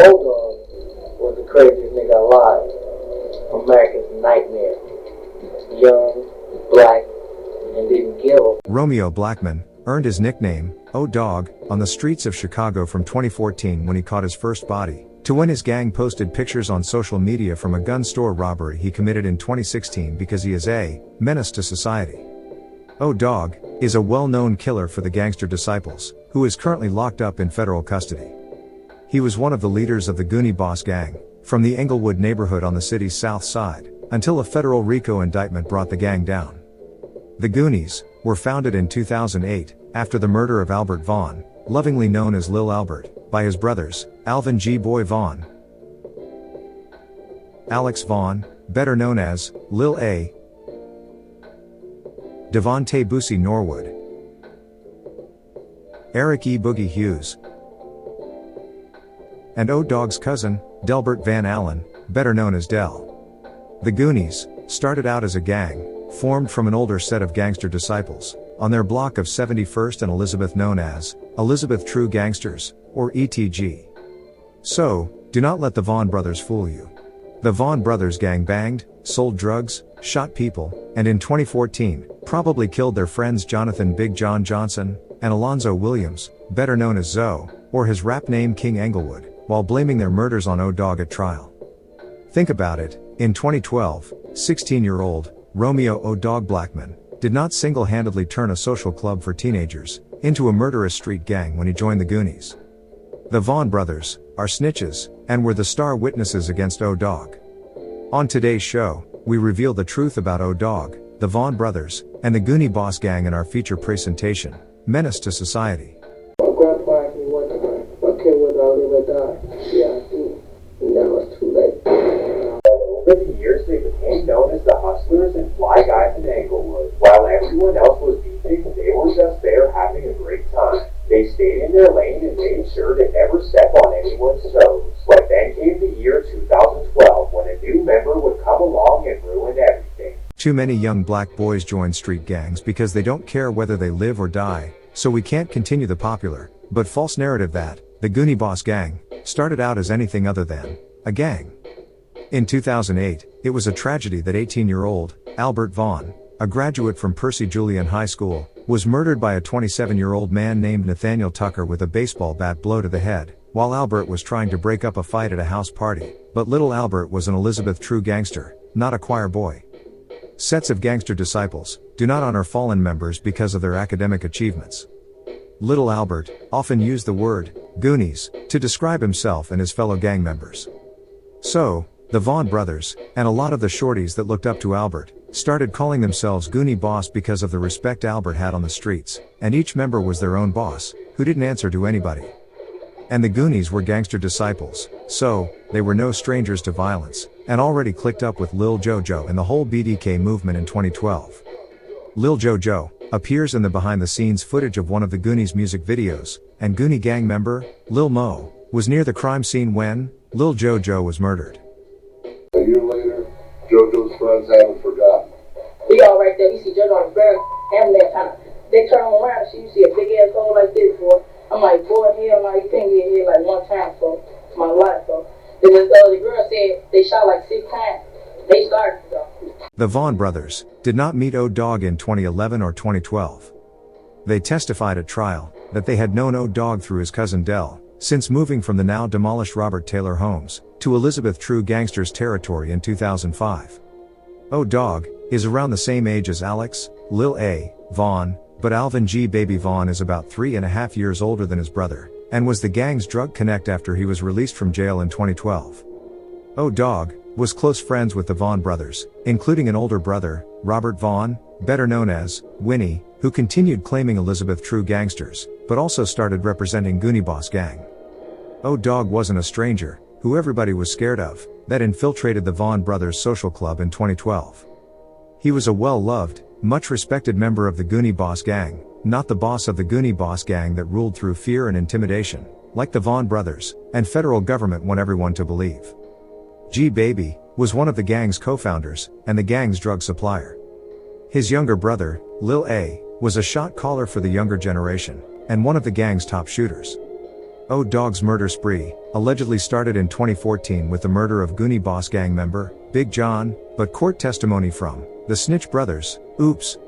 Old Dog was the craziest nigga alive. America's nightmare. Young, black, and didn't give a Romeo Blackman earned his nickname, O-Dog, on the streets of Chicago from 2014 when he caught his first body, to when his gang posted pictures on social media from a gun store robbery he committed in 2016 because he is a menace to society. O-Dog is a well-known killer for the gangster disciples, who is currently locked up in federal custody. He was one of the leaders of the Goonie Boss Gang, from the Englewood neighborhood on the city's south side, until a federal RICO indictment brought the gang down. The Goonies were founded in 2008, after the murder of Albert Vaughn, lovingly known as Lil Albert, by his brothers, Alvin G. Boy Vaughn, Alex Vaughn, better known as Lil A, Devontae Boosie Norwood, Eric E. Boogie Hughes, and O-Dog's cousin, Delbert Van Allen, better known as Del. The Goonies started out as a gang, formed from an older set of gangster disciples, on their block of 71st and Elizabeth, known as Elizabeth True Gangsters, or ETG. So, do not let the Vaughn brothers fool you. The Vaughn brothers gang banged, sold drugs, shot people, and in 2014, probably killed their friends Jonathan Big John Johnson, and Alonzo Williams, better known as Zoe, or his rap name King Englewood, while blaming their murders on O-Dog at trial. Think about it, in 2012, 16-year-old, Romeo O-Dog Blackman, did not single-handedly turn a social club for teenagers, into a murderous street gang when he joined the Goonies. The Vaughn brothers are snitches, and were the star witnesses against O-Dog. On today's show, we reveal the truth about O-Dog, the Vaughn brothers, and the Goonie Boss Gang in our feature presentation, Menace to Society. My grandpa asked me one time, okay, whether I live or die. Yeah, I do. Now it's too late. Over the years, they became known as the Hustlers and Fly Guys in Englewood. While everyone else was beefing, they were just there having a great time. They stayed in their lane and made sure to never step on anyone's toes. But then came the year 2012, when a new member would come along and ruin everything. Too many young black boys join street gangs because they don't care whether they live or die, so we can't continue the popular, but false narrative that the Goonie Boss Gang started out as anything other than a gang. In 2008, it was a tragedy that 18-year-old Albert Vaughn, a graduate from Percy Julian High School, was murdered by a 27-year-old man named Nathaniel Tucker with a baseball bat blow to the head, while Albert was trying to break up a fight at a house party. But little Albert was an Elizabeth True gangster, not a choir boy. Sets of gangster disciples do not honor fallen members because of their academic achievements. Little Albert often used the word Goonies to describe himself and his fellow gang members. So, the Vaughn brothers, and a lot of the shorties that looked up to Albert, started calling themselves Goonie Boss because of the respect Albert had on the streets, and each member was their own boss, who didn't answer to anybody. And the Goonies were gangster disciples, so, they were no strangers to violence, and already clicked up with Lil Jojo and the whole BDK movement in 2012. Lil Jojo appears in the behind-the-scenes footage of one of the Goonies music videos, and Goonie gang member, Lil Mo, was near the crime scene when Lil Jojo was murdered. A year later, JoJo's friends haven't forgotten. We all right there. You see Jojo on the ground, having that time. They turn him around, so you see a big ass hole like this, boy. I'm like, boy, hell no, you can't get hit like one time for my life, bro. Then the girl said they shot like 6 times. They started to go. The Vaughn brothers did not meet O-Dog in 2011 or 2012. They testified at trial that they had known O-Dog through his cousin Del, since moving from the now demolished Robert Taylor homes to Elizabeth True Gangsters territory in 2005. O-Dog is around the same age as Alex, Lil A, Vaughn, but Alvin G. Baby Vaughn is about 3.5 years older than his brother, and was the gang's drug connect after he was released from jail in 2012. O-Dog was close friends with the Vaughn brothers, including an older brother, Robert Vaughn, better known as Winnie, who continued claiming Elizabeth True Gangsters, but also started representing Goonie Boss Gang. O-Dog wasn't a stranger, who everybody was scared of, that infiltrated the Vaughn brothers social club in 2012. He was a well-loved, much-respected member of the Goonie Boss Gang, not the boss of the Goonie Boss Gang that ruled through fear and intimidation, like the Vaughn brothers, and federal government want everyone to believe. G-Baby was one of the gang's co-founders, and the gang's drug supplier. His younger brother, Lil A, was a shot caller for the younger generation, and one of the gang's top shooters. O-Dog's murder spree allegedly started in 2014 with the murder of Goonie Boss Gang member, Big John, but court testimony from the Snitch brothers,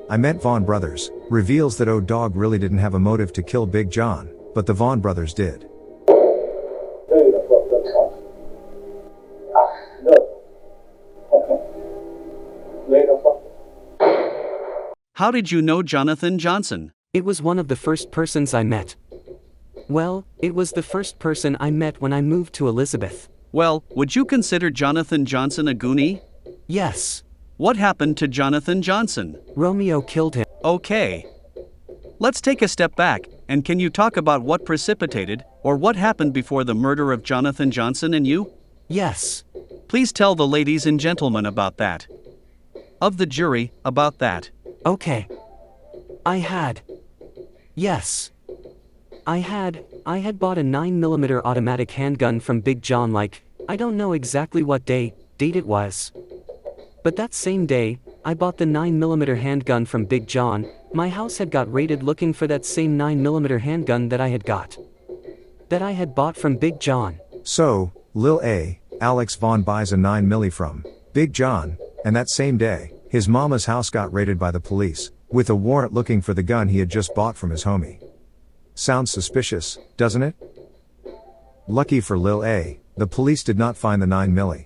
I meant Vaughn brothers, reveals that O-Dog really didn't have a motive to kill Big John, but the Vaughn brothers did. How did you know Jonathan Johnson? It was one of the first persons I met. Well, it was the first person I met when I moved to Elizabeth. Well, would you consider Jonathan Johnson a Goonie? Yes. What happened to Jonathan Johnson? Romeo killed him. Okay. Let's take a step back, and can you talk about what precipitated, or what happened before the murder of Jonathan Johnson and you? Yes. Please tell the ladies and gentlemen about that. Of the jury, about that. Okay. I had bought a 9mm automatic handgun from Big John I don't know exactly what date it was. But that same day, I bought the 9mm handgun from Big John. My house had got raided looking for that same 9mm handgun that I had bought from Big John. So, Lil A, Alex Vaughn buys a 9mm from Big John, and that same day, his mama's house got raided by the police, with a warrant looking for the gun he had just bought from his homie. Sounds suspicious, doesn't it? Lucky for Lil A, the police did not find the 9mm.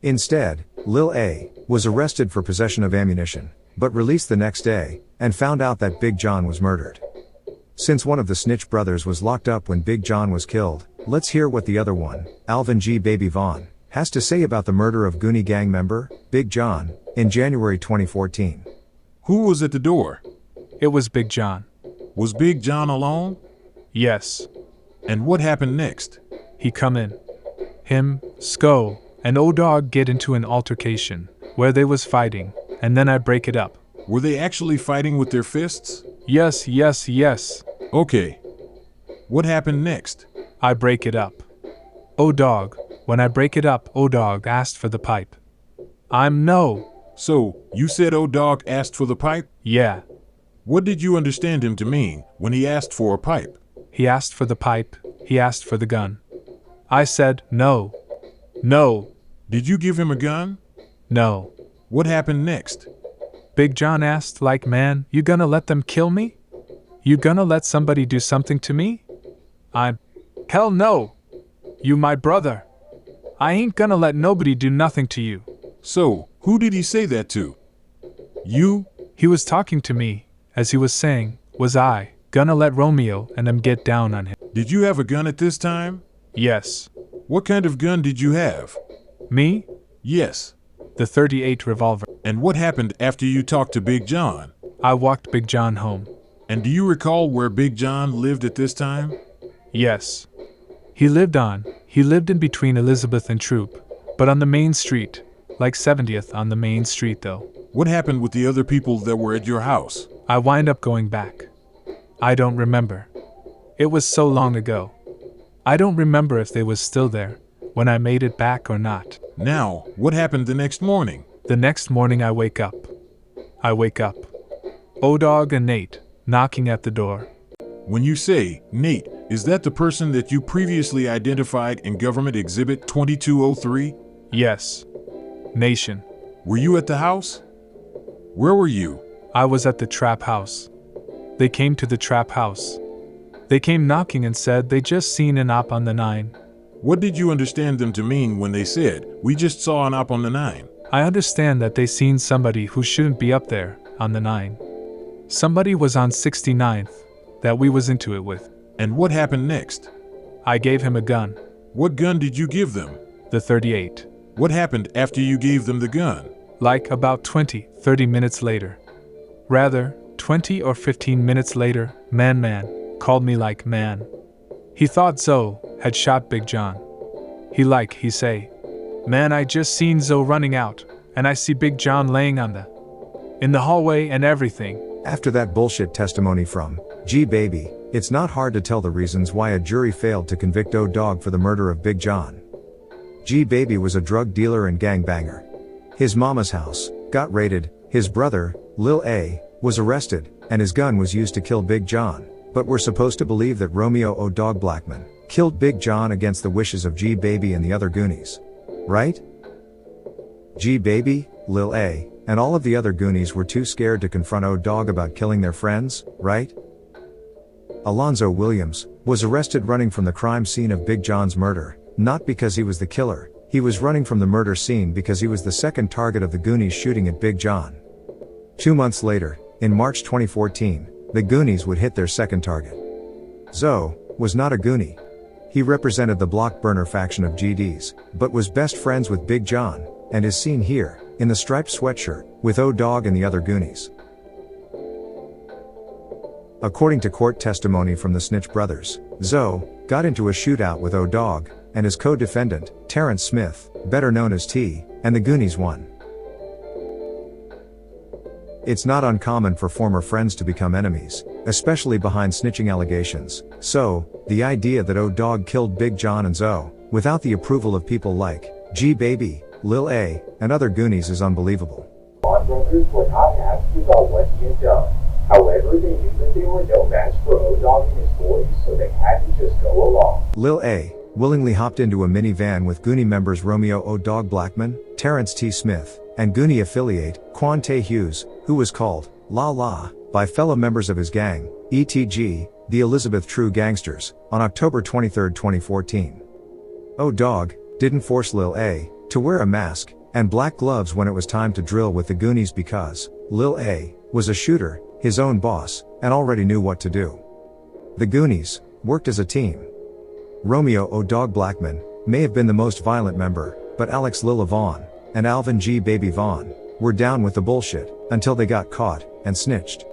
Instead, Lil A was arrested for possession of ammunition, but released the next day, and found out that Big John was murdered. Since one of the Snitch brothers was locked up when Big John was killed, let's hear what the other one, Alvin G. Baby Vaughn, has to say about the murder of Goonie Gang member, Big John, in January 2014. Who was at the door? It was Big John. Was Big John alone? Yes. And what happened next? He come in. Him, Sko, and O-Dog get into an altercation, where they was fighting, and then I break it up. Were they actually fighting with their fists? Yes. Okay. What happened next? I break it up. O-Dog, when I break it up, O-Dog asked for the pipe. I'm no. So, you said O-Dog asked for the pipe? Yeah. What did you understand him to mean when he asked for a pipe? He asked for the pipe, he asked for the gun. I said, no. No. Did you give him a gun? No. What happened next? Big John asked, man, you gonna let them kill me? You gonna let somebody do something to me? Hell no. You my brother. I ain't gonna let nobody do nothing to you. So, who did he say that to? You? He was talking to me, as he was saying, was I gonna let Romeo and them get down on him. Did you have a gun at this time? Yes. What kind of gun did you have? Me? Yes. The .38 revolver. And what happened after you talked to Big John? I walked Big John home. And do you recall where Big John lived at this time? Yes. He lived in between Elizabeth and Troop, but on the main street, like 70th on the main street though. What happened with the other people that were at your house? I wind up going back. I don't remember. It was so long ago. I don't remember if they was still there, when I made it back or not. Now, what happened the next morning? The next morning I wake up. O-Dog and Nate, knocking at the door. When you say Nate, is that the person that you previously identified in Government Exhibit 2203? Yes. Nation. Were you at the house? Where were you? I was at the trap house. They came to the trap house. They came knocking and said they just seen an op on the 9. What did you understand them to mean when they said, we just saw an op on the 9? I understand that they seen somebody who shouldn't be up there, on the 9. Somebody was on 69th, that we was into it with. And what happened next? I gave him a gun. What gun did you give them? The .38. What happened after you gave them the gun? Like about 20-30 minutes later. Rather, 20 or 15 minutes later, man called me like man. He thought Zoe had shot Big John. He say, man, I just seen Zoe running out, and I see Big John laying in the hallway and everything. After that bullshit testimony from G Baby, it's not hard to tell the reasons why a jury failed to convict O-Dog for the murder of Big John. G Baby was a drug dealer and gangbanger. His mama's house got raided, his brother, Lil A, was arrested, and his gun was used to kill Big John, but we're supposed to believe that Romeo O-Dog Blackman killed Big John against the wishes of G-Baby and the other Goonies. Right? G-Baby, Lil A, and all of the other Goonies were too scared to confront O-Dog about killing their friends, right? Alonzo Williams was arrested running from the crime scene of Big John's murder, not because he was the killer. He was running from the murder scene because he was the second target of the Goonies shooting at Big John. 2 months later, in March 2014, the Goonies would hit their second target. Zoe was not a Goonie. He represented the block burner faction of GDs, but was best friends with Big John, and is seen here, in the striped sweatshirt, with O-Dog and the other Goonies. According to court testimony from the Snitch brothers, Zoe got into a shootout with O-Dog and his co-defendant, Terrence Smith, better known as T, and the Goonies won. It's not uncommon for former friends to become enemies, especially behind snitching allegations, so, the idea that O-Dog killed Big John and Zoe, without the approval of people like G-Baby, Lil A, and other Goonies is unbelievable. Bond brothers were not happy about what he had done. However, they knew that they were no match for O-Dog and his boys, so they had to just go along. Lil A willingly hopped into a minivan with Goonie members Romeo O-Dog Blackman, Terrence T. Smith, and Goonie affiliate, Quante Hughes, who was called La La by fellow members of his gang, ETG, the Elizabeth True Gangsters, on October 23, 2014. O-Dog didn't force Lil A to wear a mask and black gloves when it was time to drill with the Goonies because Lil A was a shooter, his own boss, and already knew what to do. The Goonies worked as a team. Romeo O-Dog Blackman may have been the most violent member, but Alex Lil Vaughn and Alvin G. Baby Vaughn were down with the bullshit until they got caught and snitched.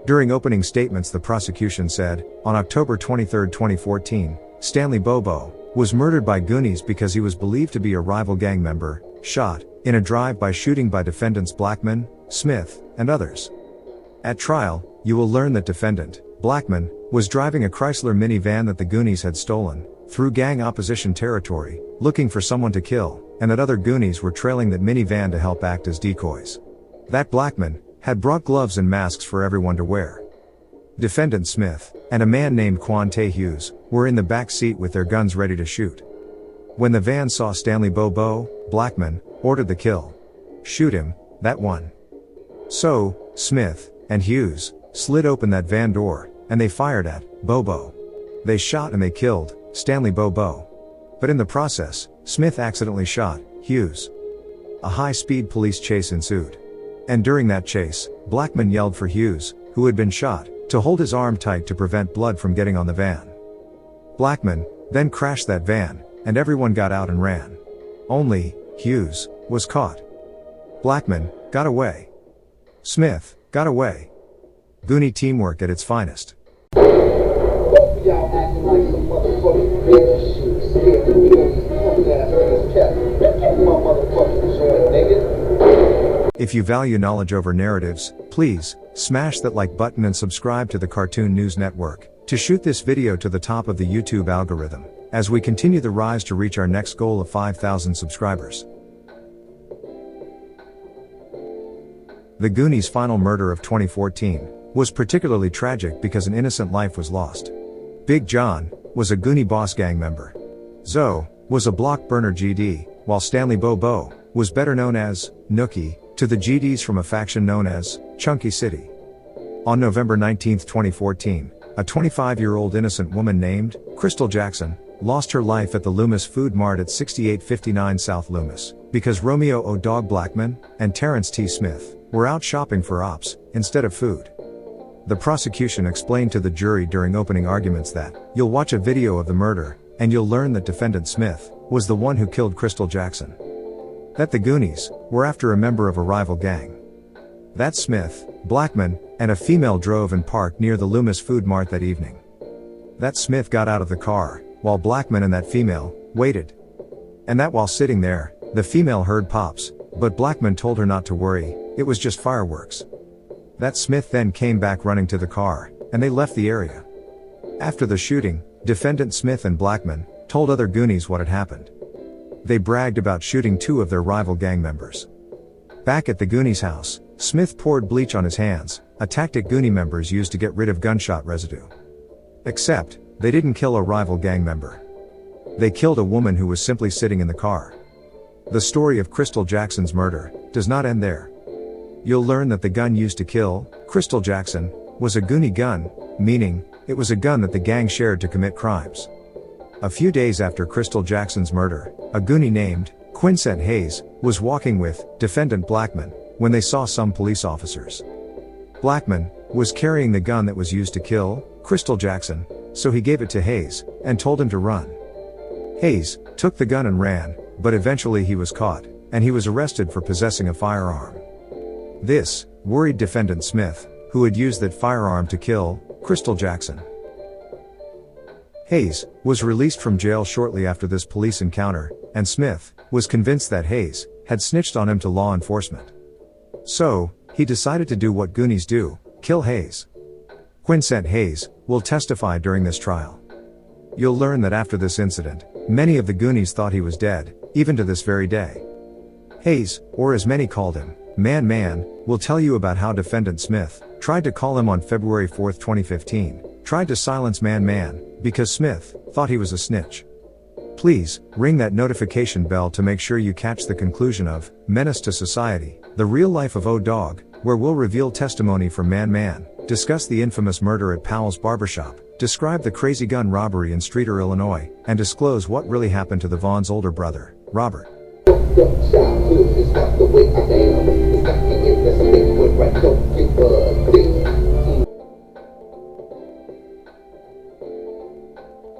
During opening statements, the prosecution said, on October 23, 2014, Stanley Bobo was murdered by Goonies because he was believed to be a rival gang member, shot in a drive-by shooting by defendants Blackman, Smith, and others. At trial, you will learn that defendant Blackman was driving a Chrysler minivan that the Goonies had stolen through gang opposition territory, looking for someone to kill, and that other Goonies were trailing that minivan to help act as decoys. That Blackman had brought gloves and masks for everyone to wear. Defendant Smith and a man named Quante Hughes were in the back seat with their guns ready to shoot. When the van saw Stanley Bobo, Blackman ordered the kill. Shoot him, that one. So, Smith and Hughes slid open that van door, and they fired at Bobo. They shot and they killed Stanley Bobo. But in the process, Smith accidentally shot Hughes. A high-speed police chase ensued. And during that chase, Blackman yelled for Hughes, who had been shot, to hold his arm tight to prevent blood from getting on the van. Blackman then crashed that van, and everyone got out and ran. Only Hughes was caught. Blackman got away. Smith got away. Goonie teamwork at its finest. If you value knowledge over narratives, please smash that like button and subscribe to the Cartoon News Network to shoot this video to the top of the YouTube algorithm as we continue the rise to reach our next goal of 5,000 subscribers. The Goonies' final murder of 2014 was particularly tragic because an innocent life was lost. Big John was a Goonie Boss Gang member. Zoe was a block burner GD, while Stanley Bobo was better known as Nookie to the GDs from a faction known as Chunky City. On November 19, 2014, a 25-year-old innocent woman named Crystal Jackson lost her life at the Loomis Food Mart at 6859 South Loomis because Romeo O-Dog Blackman and Terrence T. Smith were out shopping for ops instead of food. The prosecution explained to the jury during opening arguments that you'll watch a video of the murder and you'll learn that defendant Smith was the one who killed Crystal Jackson. That the Goonies were after a member of a rival gang. That Smith, Blackman, and a female drove and parked near the Loomis Food Mart that evening. That Smith got out of the car, while Blackman and that female waited. And that while sitting there, the female heard pops, but Blackman told her not to worry, it was just fireworks. That Smith then came back running to the car, and they left the area. After the shooting, defendant Smith and Blackman told other Goonies what had happened. They bragged about shooting 2 of their rival gang members. Back at the Goonies' house, Smith poured bleach on his hands, a tactic Goonie members used to get rid of gunshot residue. Except, they didn't kill a rival gang member. They killed a woman who was simply sitting in the car. The story of Crystal Jackson's murder does not end there. You'll learn that the gun used to kill Crystal Jackson was a Goonie gun, meaning it was a gun that the gang shared to commit crimes. A few days after Crystal Jackson's murder, a Goonie named Quincent Hayes was walking with defendant Blackman when they saw some police officers. Blackman was carrying the gun that was used to kill Crystal Jackson, so he gave it to Hayes and told him to run. Hayes took the gun and ran, but eventually he was caught, and he was arrested for possessing a firearm. This worried defendant Smith, who had used that firearm to kill Crystal Jackson. Hayes was released from jail shortly after this police encounter, and Smith was convinced that Hayes had snitched on him to law enforcement. So, he decided to do what Goonies do, kill Hayes. Quincent Hayes will testify during this trial. You'll learn that after this incident, many of the Goonies thought he was dead, even to this very day. Hayes, or as many called him, Man, will tell you about how defendant Smith tried to call him on February 4, 2015, tried to silence Man, because Smith thought he was a snitch. Please, ring that notification bell to make sure you catch the conclusion of Menace to Society, the real life of O-Dog, where we'll reveal testimony from Man, discuss the infamous murder at Powell's Barbershop, describe the crazy gun robbery in Streeter, Illinois, and disclose what really happened to the Vaughn's older brother, Robert. Childhood is not the way I am. It's not the innocent liquid right, don't give a damn.